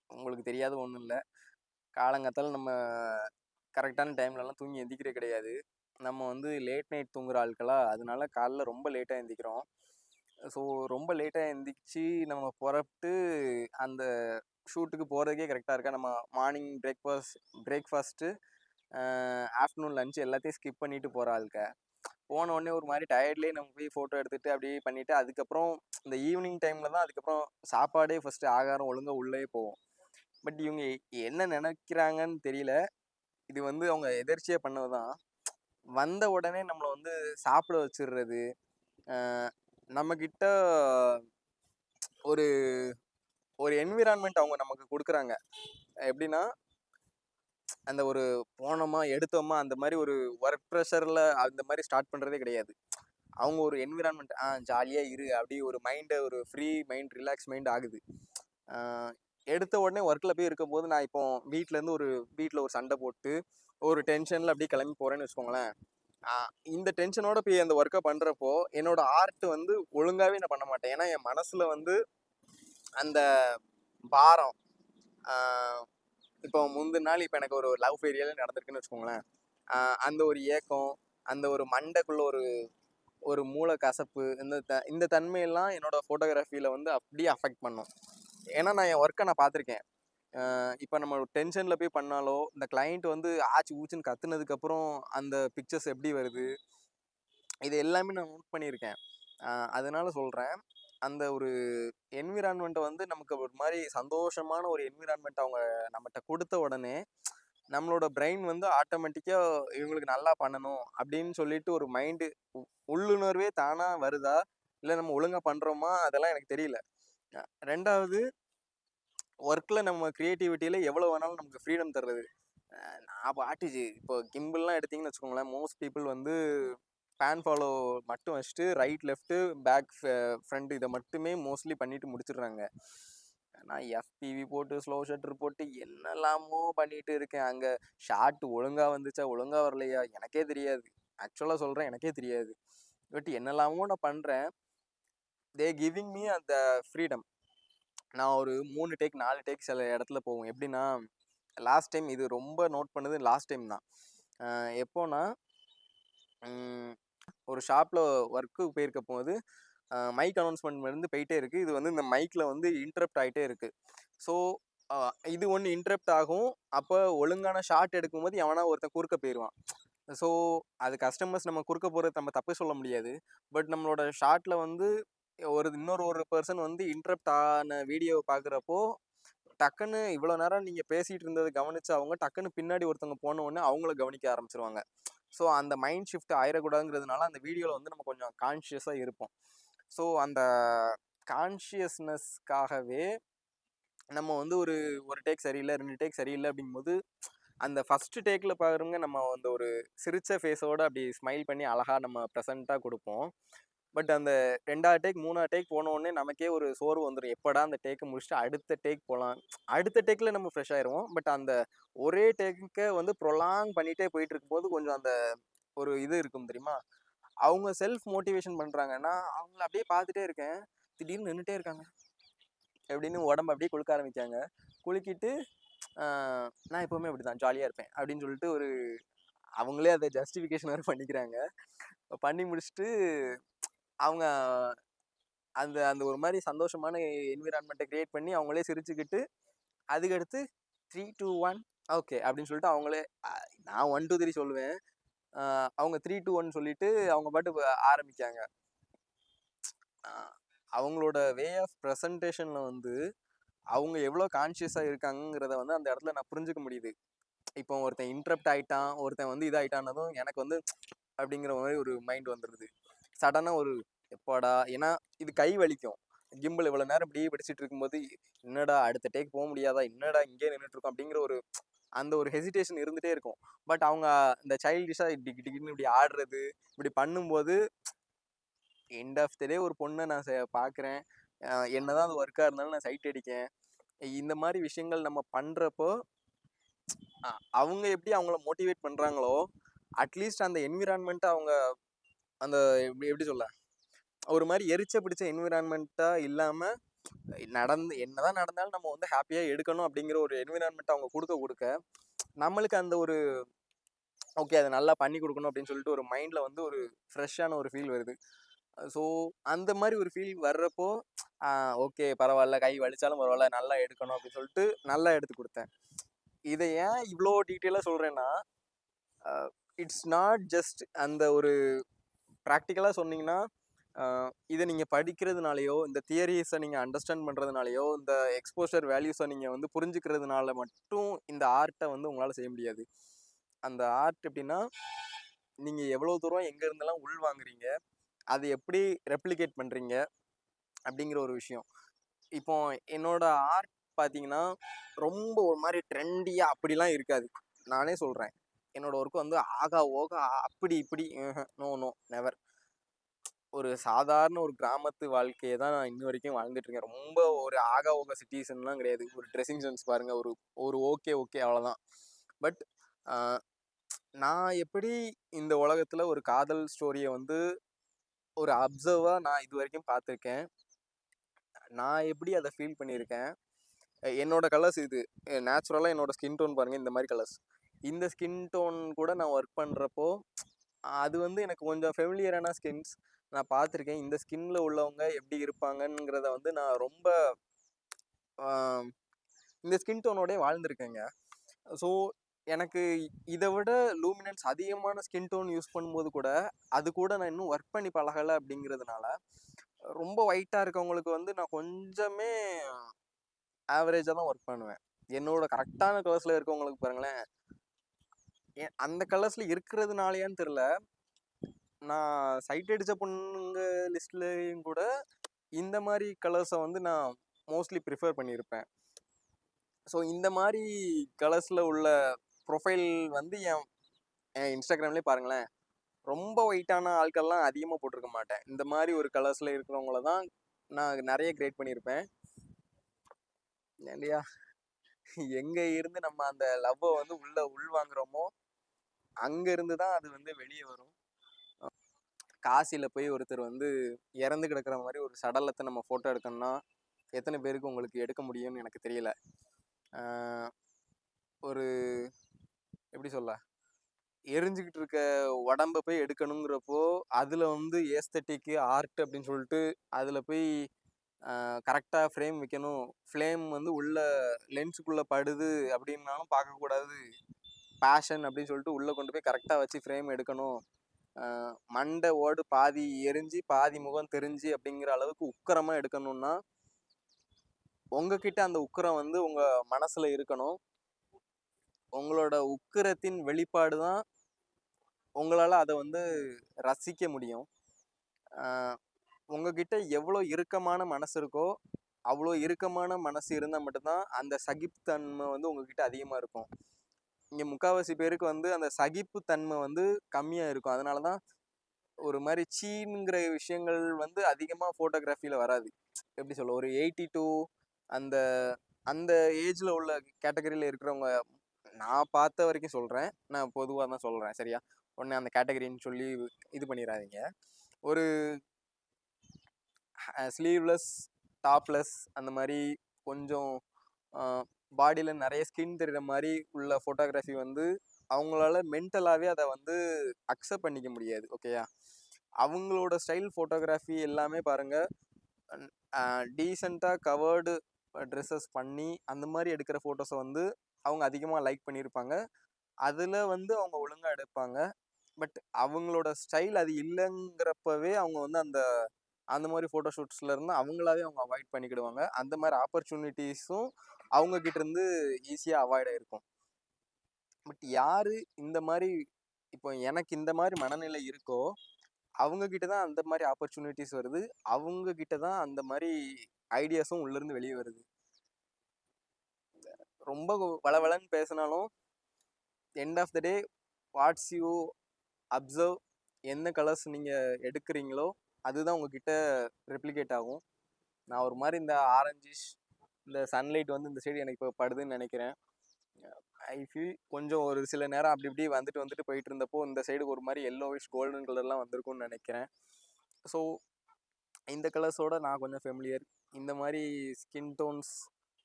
உங்களுக்கு தெரியாத ஒன்றும் இல்லை, காலங்காத்தால நம்ம கரெக்டான டைம்லலாம் தூங்கி எந்திரிக்கிறது கிடையாது, நம்ம வந்து லேட் நைட் தூங்குற ஆட்களா, அதனால காலைல ரொம்ப லேட்டாக எந்திரிக்கிறோம். ஸோ ரொம்ப லேட்டாக எந்திரிச்சு நம்ம புறப்பட்டு அந்த ஷூட்டுக்கு போகிறதுக்கே கரெக்டாக இருக்கா. நம்ம மார்னிங் பிரேக்ஃபாஸ்ட்டு ஆஃப்டர்நூன் லன்ச் எல்லாத்தையும் ஸ்கிப் பண்ணிட்டு போகிற ஆளுக்க. போன உடனே ஒரு மாதிரி டயர்ட்லேயே நம்ம போய் ஃபோட்டோ எடுத்துகிட்டு அப்படியே பண்ணிவிட்டு அதுக்கப்புறம் இந்த ஈவினிங் டைமில் தான் அதுக்கப்புறம் சாப்பாடே ஃபஸ்ட்டு ஆகாரம் ஒழுங்காக உள்ளே போவோம். பட் இவங்க என்ன நினைக்கிறாங்கன்னு தெரியல. இது வந்து அவங்க எதர்ச்சியாக பண்ணது தான். வந்த உடனே நம்மளை வந்து சாப்பிட வச்சிடுறது, நம்மக்கிட்ட ஒரு ஒரு என்விரான்மெண்ட் அவங்க நமக்கு கொடுக்குறாங்க. எப்படின்னா அந்த ஒரு போனோமா எடுத்தோமா அந்த மாதிரி ஒரு ஒர்க் ப்ரெஷரில் அந்த மாதிரி ஸ்டார்ட் பண்ணுறதே கிடையாது. அவங்க ஒரு என்விரான்மெண்ட் ஜாலியாக இரு அப்படி ஒரு மைண்டை ஒரு ஃப்ரீ மைண்ட் ரிலாக்ஸ் மைண்ட் ஆகுது. எடுத்த உடனே ஒர்க்கில் போய் இருக்கும்போது நான் இப்போ வீட்டில் ஒரு சண்டை போட்டு ஒரு டென்ஷனில் அப்படியே கிளம்பி போகிறேன்னு வச்சுக்கோங்களேன். இந்த டென்ஷனோட போய் அந்த ஒர்க்கை பண்ணுறப்போ என்னோட ஆர்ட் வந்து ஒழுங்காகவே நான் பண்ண மாட்டேன். ஏன்னா என் மனசில் வந்து அந்த பாரம் இப்போ முந்தின நாள் இப்போ எனக்கு ஒரு லவ் ஃபெயிலியர் நடந்திருக்குன்னு வச்சுக்கோங்களேன். அந்த ஒரு ஏக்கம், அந்த ஒரு மண்டைக்குள்ள ஒரு ஒரு மூளை கசப்பு, இந்த தன்மையெல்லாம் என்னோட ஃபோட்டோகிராஃபியில் வந்து அப்படியே அஃபெக்ட் பண்ணும். ஏன்னா நான் என் ஒர்க்கை நான் பார்த்துருக்கேன். இப்போ நம்ம டென்ஷனில் போய் பண்ணாலோ இந்த கிளைண்ட் வந்து ஆச்சு ஊச்சுன்னு கத்துனதுக்கப்புறம் அந்த பிக்சர்ஸ் எப்படி வருது, இது எல்லாமே நான் நோட் பண்ணியிருக்கேன். அதனால சொல்கிறேன், அந்த ஒரு என்விரான்மெண்ட்டை வந்து நமக்கு ஒரு மாதிரி சந்தோஷமான ஒரு என்விரான்மெண்ட் அவங்க நம்மகிட்ட கொடுத்த உடனே நம்மளோட பிரெயின் வந்து ஆட்டோமேட்டிக்காக இவங்களுக்கு நல்லா பண்ணணும் அப்படின்னு சொல்லிட்டு ஒரு மைண்டு உள்ளுணர்வே தானாக வருதா, இல்லை நம்ம ஒழுங்காக பண்ணுறோமா, அதெல்லாம் எனக்கு தெரியல. ரெண்டாவது, ஒர்க்கில் நம்ம க்ரியேட்டிவிட்டியில் எவ்வளோ வேணாலும் நமக்கு ஃப்ரீடம் தர்றது. நான் பாட்டுச்சு இப்போ கிம்பிள்லாம் எடுத்திங்கன்னு வச்சுக்கோங்களேன், மோஸ்ட் பீப்புள் வந்து பேன் ஃபாலோ மட்டும் வச்சுட்டு ரைட் லெஃப்ட்டு பேக் ஃப்ரண்ட் இதை மட்டுமே மோஸ்ட்லி பண்ணிட்டு முடிச்சிடுறாங்க. நான் எஃபிவி போட்டு ஸ்லோ ஷட்டர் போட்டு என்னெல்லாமோ பண்ணிட்டு இருக்கேன். அங்கே ஷார்ட் ஒழுங்காக வந்துச்சா ஒழுங்காக வரலையா எனக்கே தெரியாது. ஆக்சுவலாக சொல்கிறேன், எனக்கே தெரியாது. பட் என்னெல்லாமோ நான் பண்ணுறேன். தே கிவிங் மீ அந்த ஃப்ரீடம். நான் ஒரு 3 டேக் 4 டேக் சில இடத்துல போவோம். எப்படின்னா லாஸ்ட் டைம் இது ரொம்ப நோட் பண்ணது லாஸ்ட் டைம் தான். எப்போனா ஒரு ஷாப்பில் ஒர்க்கு போயிருக்க போது மைக் அனௌன்ஸ்மெண்ட் வந்து போயிட்டே இருக்குது. இது வந்து இந்த மைக்கில் வந்து இன்டரப்ட் ஆகிட்டே இருக்குது. ஸோ இது ஒன்று இன்டரப்ட் ஆகும். அப்போ ஒழுங்கான ஷாட் எடுக்கும்போது எவனா ஒருத்தன் குறுக்க போயிடுவான். ஸோ அது கஸ்டமர்ஸ் நம்ம குறுக்க போகிறது நம்ம தப்பு சொல்ல முடியாது. பட் நம்மளோட ஷாட்டில் வந்து இன்னொரு பர்சன் வந்து இன்டரப்ட் ஆன வீடியோவை பார்க்குறப்போ டக்குன்னு இவ்வளோ நேரம் நீங்கள் பேசிகிட்டு இருந்தது கவனிச்சு அவங்க டக்குன்னு பின்னாடி ஒருத்தவங்க போன உடனே அவங்கள கவனிக்க ஆரம்பிச்சிருவாங்க. ஸோ அந்த மைண்ட் ஷிஃப்ட் ஆயிடக்கூடாதுங்கிறதுனால அந்த வீடியோவில் வந்து நம்ம கொஞ்சம் கான்ஷியஸாக இருப்போம். ஸோ அந்த கான்ஷியஸ்னஸ்க்காகவே நம்ம வந்து ஒரு டேக் சரியில்லை 2 டேக் சரியில்லை அப்படிங்கும்போது அந்த ஃபஸ்ட்டு டேக்கில் பாருங்க நம்ம அந்த ஒரு சிரிச்ச ஃபேஸோடு அப்படி ஸ்மைல் பண்ணி அழகாக நம்ம ப்ரெசண்ட்டாக கொடுப்போம். பட் அந்த 2வது டேக் 3வது டேக் போன உடனே நமக்கே ஒரு சோர்வு வந்துடும். எப்படா அந்த டேக்கை முடிச்சுட்டு அடுத்த டேக் போகலாம். அடுத்த டேக்கில் நம்ம ஃப்ரெஷ் ஆயிடுவோம். பட் அந்த ஒரே டேக்கை வந்து ப்ரொலாங் பண்ணிகிட்டே போயிட்டு இருக்கும்போது கொஞ்சம் அந்த ஒரு இது இருக்கும் தெரியுமா. அவங்க செல்ஃப் மோட்டிவேஷன் பண்ணுறாங்கன்னா அவங்கள அப்படியே பார்த்துட்டே இருக்கேன். திடீர்னு நின்றுட்டே இருக்காங்க எப்படின்னு உடம்பு அப்படியே குலுக்க ஆரம்பிக்காங்க. குலுக்கிட்டு நான் எப்போவுமே அப்படி தான் ஜாலியாக இருப்பேன் அப்படின்னு சொல்லிட்டு அவங்களே அதை ஜஸ்டிஃபிகேஷன் வேறு பண்ணிக்கிறாங்க. பண்ணி முடிச்சுட்டு அவங்க அந்த அந்த ஒரு மாதிரி சந்தோஷமான என்விரான்மெண்ட்டை க்ரியேட் பண்ணி அவங்களே சிரிச்சுக்கிட்டு அதுக்கடுத்து 3, 2, 1 ஓகே அப்படின்னு சொல்லிட்டு அவங்களே நான் 1, 2, 3 சொல்லுவேன். அவங்க 3, 2, 1 சொல்லிட்டு அவங்க பாட்டு ஆரம்பிக்காங்க. அவங்களோட வே ஆஃப் ப்ரெசன்டேஷனில் வந்து அவங்க எவ்வளோ கான்ஷியஸாக இருக்காங்கிறத வந்து அந்த இடத்துல நான் புரிஞ்சுக்க முடியுது. இப்போ ஒருத்தன் இன்ட்ரப்ட் ஆகிட்டான், ஒருத்தன் வந்து இதாகிட்டானதும் எனக்கு வந்து அப்படிங்கிற மாதிரி ஒரு மைண்ட் வந்துடுது. சடனாக ஒரு எப்பாடா, ஏன்னா இது கை வலிக்கும். கிம்பிள் இவ்வளோ நேரம் இப்படியே பிடிச்சிட்டு இருக்கும்போது என்னடா அடுத்த டேக் போக முடியாதா, என்னடா இங்கே நின்றுட்டுருக்கோம் அப்படிங்கிற அந்த ஒரு ஹெசிடேஷன் இருந்துகிட்டே இருக்கும். பட் அவங்க இந்த சைல்டிஷாக இப்படி ஆடுறது இப்படி பண்ணும்போது எண்ட் ஆஃப் த டே ஒரு பொண்ணை நான் பார்க்குறேன். என்னதான் அது ஒர்க்காக இருந்தாலும் நான் சைட் அடிக்கேன். இந்த மாதிரி விஷயங்கள் நம்ம பண்ணுறப்போ அவங்க எப்படி அவங்கள மோட்டிவேட் பண்ணுறாங்களோ அட்லீஸ்ட் அந்த என்விரான்மெண்ட்டை அவங்க அந்த எப்படி சொல்ல ஒரு மாதிரி எரிச்ச பிடிச்ச என்விரான்மெண்ட்டாக இல்லாமல் என்னதான் நடந்தாலும் நம்ம வந்து ஹாப்பியாக எடுக்கணும் அப்படிங்கிற ஒரு என்விரான்மெண்ட் அவங்க கொடுக்க நம்மளுக்கு அந்த ஒரு ஓகே அதை நல்லா பண்ணி கொடுக்கணும் அப்படின்னு சொல்லிட்டு ஒரு மைண்டில் வந்து ஒரு ஃப்ரெஷ்ஷான ஒரு ஃபீல் வருது. ஸோ அந்த மாதிரி ஒரு ஃபீல் வர்றப்போ ஓகே பரவாயில்ல, கை வலிச்சாலும் பரவாயில்ல, நல்லா எடுக்கணும் அப்படின்னு சொல்லிட்டு நல்லா எடுத்து கொடுத்தேன். இதை ஏன் இவ்வளோ டீட்டெயிலாக சொல்கிறேன்னா இட்ஸ் நாட் ஜஸ்ட் அந்த ஒரு ப்ராக்டிக்கலாக சொன்னீங்கன்னா இதை நீங்கள் படிக்கிறதுனாலையோ இந்த தியரிஸை நீங்கள் அண்டர்ஸ்டாண்ட் பண்ணுறதுனாலையோ இந்த எக்ஸ்போஷர் வேல்யூஸை நீங்கள் வந்து புரிஞ்சுக்கிறதுனால மட்டும் இந்த ஆர்ட்டை வந்து உங்களால் செய்ய முடியாது. அந்த ஆர்ட் எப்படின்னா நீங்கள் எவ்வளோ தூரம் எங்கே இருந்தெல்லாம் உள் வாங்குறீங்க, அது எப்படி ரெப்ளிகேட் பண்ணுறீங்க அப்படிங்கிற ஒரு விஷயம். இப்போ என்னோட ஆர்ட் பார்த்தீங்கன்னா ரொம்ப ஒரு மாதிரி ட்ரெண்டியாக அப்படிலாம் இருக்காது. நானே சொல்கிறேன், என்னோட ஒர்க் வந்து ஆகா ஓகா அப்படி இப்படி நோ நோ நெவர். ஒரு சாதாரண ஒரு கிராமத்து வாழ்க்கையை தான் நான் இன்ன வரைக்கும் வாழ்ந்துட்டு இருக்கேன். ரொம்ப ஒரு ஆகா ஓகா சிட்டிசன்லாம் கிடையாது. ஒரு ட்ரெஸ்ஸிங் சென்ஸ் பாருங்க, ஒரு ஒரு ஓகே ஓகே அவ்வளோதான். பட் நான் எப்படி இந்த உலகத்துல ஒரு காதல் ஸ்டோரியை வந்து ஒரு அப்சர்வா நான் இது வரைக்கும் பார்த்துருக்கேன், நான் எப்படி அதை ஃபீல் பண்ணியிருக்கேன். என்னோட கலர்ஸ் இது நேச்சுரலாக என்னோட ஸ்கின் டோன் பாருங்க, இந்த மாதிரி கலர்ஸ். இந்த ஸ்கின் டோன் கூட நான் ஒர்க் பண்ணுறப்போ அது வந்து எனக்கு கொஞ்சம் ஃபெமிலியரான ஸ்கின்ஸ் நான் பார்த்துருக்கேன். இந்த ஸ்கின்ல உள்ளவங்க எப்படி இருப்பாங்கங்கிறத வந்து நான் ரொம்ப இந்த ஸ்கின் டோனோடய வாழ்ந்திருக்கேங்க. ஸோ எனக்கு இதை விட லூமினன்ஸ் அதிகமான ஸ்கின் டோன் யூஸ் பண்ணும்போது கூட அது கூட நான் இன்னும் ஒர்க் பண்ணி பழகலை அப்படிங்கிறதுனால ரொம்ப ஒயிட்டாக இருக்கவங்களுக்கு வந்து நான் கொஞ்சமே ஆவரேஜாக தான் ஒர்க் பண்ணுவேன். என்னோட கரெக்டான கலர்ஸில் இருக்கவங்களுக்கு பாருங்களேன், அந்த கலர்ஸில் இருக்கிறதுனாலயான்னு தெரில, நான் சைட் அடித்த பொண்ணுங்க லிஸ்ட்லேயும் கூட இந்த மாதிரி கலர்ஸை வந்து நான் மோஸ்ட்லி ப்ரிஃபர் பண்ணியிருப்பேன். ஸோ இந்த மாதிரி கலர்ஸில் உள்ள ப்ரொஃபைல் வந்து என் இன்ஸ்டாகிராம்லேயே பாருங்களேன், ரொம்ப ஒயிட்டான ஆட்கள்லாம் அதிகமாக போட்டிருக்க மாட்டேன். இந்த மாதிரி ஒரு கலர்ஸில் இருக்கிறவங்கள தான் நான் நிறைய கிரியேட் பண்ணியிருப்பேன். இல்லையா, எங்கே இருந்து நம்ம அந்த லவ்வை வந்து உள் வாங்குறோமோ அங்கேருந்து தான் அது வந்து வெளியே வரும். காசியில் போய் ஒருத்தர் வந்து இறந்து கிடக்கிற மாதிரி ஒரு சடலத்தை நம்ம ஃபோட்டோ எடுக்கணும்னா எத்தனை பேருக்கு உங்களுக்கு எடுக்க முடியும்னு எனக்கு தெரியல. ஒரு எப்படி சொல்ல, எரிஞ்சுக்கிட்டு இருக்க உடம்ப போய் எடுக்கணுங்கிறப்போ அதில் வந்து ஏஸ்தட்டிக்கு ஆர்ட் அப்படின்னு சொல்லிட்டு அதில் போய் கரெக்டாக ஃப்ரேம் வைக்கணும். ஃப்ளேம் வந்து உள்ள லென்ஸுக்குள்ளே படுது அப்படின்னாலும் பார்க்கக்கூடாது. பேஷன் அப்படின்னு சொல்லிட்டு உள்ளே கொண்டு போய் கரெக்டாக வச்சு ஃப்ரேம் எடுக்கணும். மண்டை ஓடு பாதி எரிஞ்சு பாதி முகம் தெரிஞ்சு அப்படிங்கிற அளவுக்கு உக்கரமாக எடுக்கணும்னா உங்ககிட்ட அந்த உக்கரம் வந்து உங்கள் மனசில் இருக்கணும். உங்களோட உக்கிரத்தின் வெளிப்பாடு தான் உங்களால் அதை வந்து ரசிக்க முடியும். உங்ககிட்ட எவ்வளோ இறுக்கமான மனசு இருக்கோ அவ்வளோ இறுக்கமான மனசு இருந்தால் மட்டும்தான் அந்த சகிப்புத்தன்மை வந்து உங்ககிட்ட அதிகமாக இருக்கும். இங்கே முக்கால்வாசி பேருக்கு வந்து அந்த சகிப்புத்தன்மை வந்து கம்மியாக இருக்கும். அதனால தான் ஒரு மாதிரி சீனுங்கிற விஷயங்கள் வந்து அதிகமாக ஃபோட்டோகிராஃபியில் வராது. எப்படி சொல்ல, ஒரு 82 அந்த அந்த ஏஜில் உள்ள கேட்டகரியில் இருக்கிறவங்க நான் பார்த்த வரைக்கும் சொல்கிறேன், நான் பொதுவாக தான் சொல்கிறேன் சரியா. உடனே அந்த கேட்டகரின்னு சொல்லி இது பண்ணிடாதீங்க. ஒரு ஸ்லீவ்லெஸ் டாப்லெஸ் அந்த மாதிரி கொஞ்சம் பாடியில் நிறைய ஸ்கின் தெரிகிற மாதிரி உள்ள ஃபோட்டோகிராஃபி வந்து அவங்களால மென்டலாகவே அதை வந்து அக்செப்ட் பண்ணிக்க முடியாது. ஓகேயா, அவங்களோட ஸ்டைல் ஃபோட்டோகிராஃபி எல்லாமே பாருங்கள், டீசெண்டாக கவர்டு ட்ரெஸ்ஸஸ் பண்ணி அந்த மாதிரி எடுக்கிற ஃபோட்டோஸை வந்து அவங்க அதிகமாக லைக் பண்ணியிருப்பாங்க. அதில் வந்து அவங்க ஒழுங்காக எடுப்பாங்க. பட் அவங்களோட ஸ்டைல் அது இல்லைங்கிறப்பவே அவங்க வந்து அந்த அந்த மாதிரி ஃபோட்டோ ஷூட்ஸில் இருந்து அவங்களாவே அவங்க அவாய்ட் பண்ணிக்கிடுவாங்க. அந்த மாதிரி ஆப்பர்ச்சுனிட்டிஸும் அவங்கக்கிட்ட இருந்து ஈஸியாக அவாய்ட் ஆகிருக்கும். பட் யார் இந்த மாதிரி இப்போ எனக்கு இந்த மாதிரி மனநிலை இருக்கோ அவங்கக்கிட்ட தான் அந்த மாதிரி ஆப்பர்ச்சுனிட்டிஸ் வருது, அவங்கக்கிட்ட தான் அந்த மாதிரி ஐடியாஸும் உள்ளேருந்து வெளியே வருது. ரொம்ப வளவளன்னு பேசினாலும் end of the day what's you observe, என்ன கலர்ஸ் நீங்கள் எடுக்கிறீங்களோ அதுதான் உங்ககிட்ட ரெப்ளிகேட் ஆகும். நான் ஒரு மாதிரி இந்த ஆரஞ்சிஷ் இந்த சன்லைட் வந்து இந்த சைடு எனக்கு இப்போ படுதுன்னு நினைக்கிறேன். ஐ ஃபீல் கொஞ்சம் ஒரு சில நேரம் அப்படி இப்படி வந்துட்டு போயிட்டு இருந்தப்போ இந்த சைடு ஒரு மாதிரி எல்லோவிஷ் கோல்டன் கலர்லாம் வந்திருக்கும்னு நினைக்கிறேன். ஸோ இந்த கலர்ஸோட நான் கொஞ்சம் ஃபெமிலியர். இந்த மாதிரி ஸ்கின் டோன்ஸ்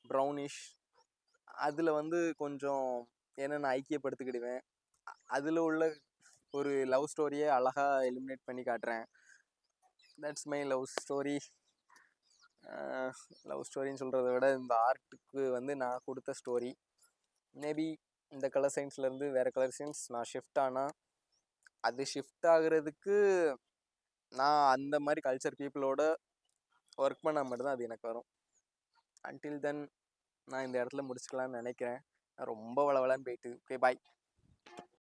ப்ரௌனிஷ் அதில் வந்து கொஞ்சம் என்னென்ன ஐக்கியப்படுத்திக்கிடுவேன். அதில் உள்ள ஒரு லவ் ஸ்டோரியை அழகாக எலிமினேட் பண்ணி காட்டுறேன். That's my love story. Love ஸ்டோரின்னு சொல்கிறத விட இந்த ஆர்ட்டுக்கு வந்து நான் கொடுத்த ஸ்டோரி. மேபி இந்த கலர் சயின்ஸ்லேருந்து வேறு கலர் சயின்ஸ் நான் ஷிஃப்ட் ஆனால் அது ஷிஃப்ட் ஆகுறதுக்கு நான் அந்த மாதிரி கல்ச்சர் பீப்புளோட ஒர்க் பண்ணால் மட்டும்தான் அது எனக்கு வரும். அன்டில் தென் நான் இந்த இடத்துல முடிச்சுக்கலான்னு நினைக்கிறேன். ரொம்ப வளவலன்னு போயிட்டு. ஓகே, பாய்.